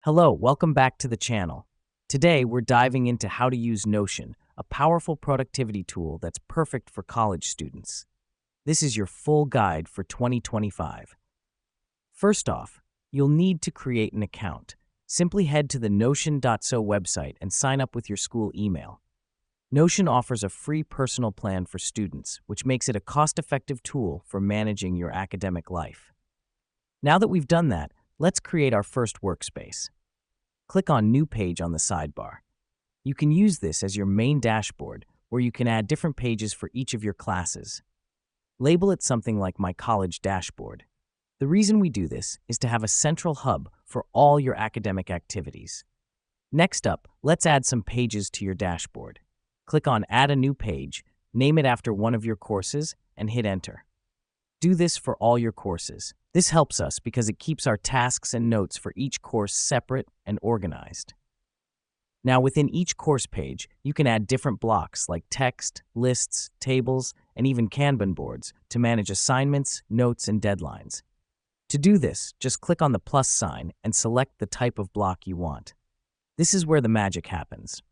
Hello, welcome back to the channel. Today, we're diving into how to use Notion, a powerful productivity tool that's perfect for college students. This is your full guide for 2025. First off, you'll need to create an account. Simply head to the Notion.so website and sign up with your school email. Notion offers a free personal plan for students, which makes it a cost-effective tool for managing your academic life. Now that we've done that, let's create our first workspace. Click on New Page on the sidebar. You can use this as your main dashboard, where you can add different pages for each of your classes. Label it something like My College Dashboard. The reason we do this is to have a central hub for all your academic activities. Next up, let's add some pages to your dashboard. Click on Add a New Page, name it after one of your courses, and hit Enter. Do this for all your courses. This helps us because it keeps our tasks and notes for each course separate and organized. Now, within each course page, you can add different blocks like text, lists, tables, and even Kanban boards to manage assignments, notes, and deadlines. To do this, just click on the plus sign and select the type of block you want. This is where the magic happens.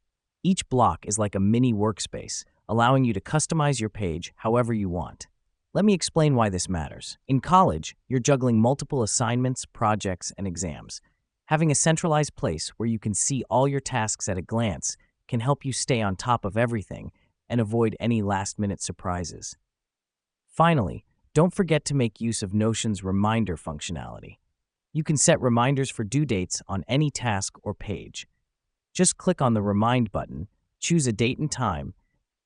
Each block is like a mini workspace, allowing you to customize your page however you want. Let me explain why this matters. In college, you're juggling multiple assignments, projects, and exams. Having a centralized place where you can see all your tasks at a glance can help you stay on top of everything and avoid any last-minute surprises. Finally, don't forget to make use of Notion's reminder functionality. You can set reminders for due dates on any task or page. Just click on the Remind button, choose a date and time,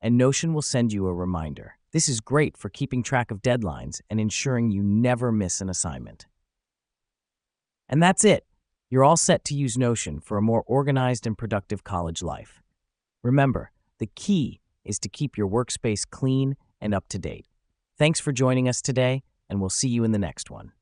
and Notion will send you a reminder. This is great for keeping track of deadlines and ensuring you never miss an assignment. And that's it. You're all set to use Notion for a more organized and productive college life. Remember, the key is to keep your workspace clean and up to date. Thanks for joining us today, and we'll see you in the next one.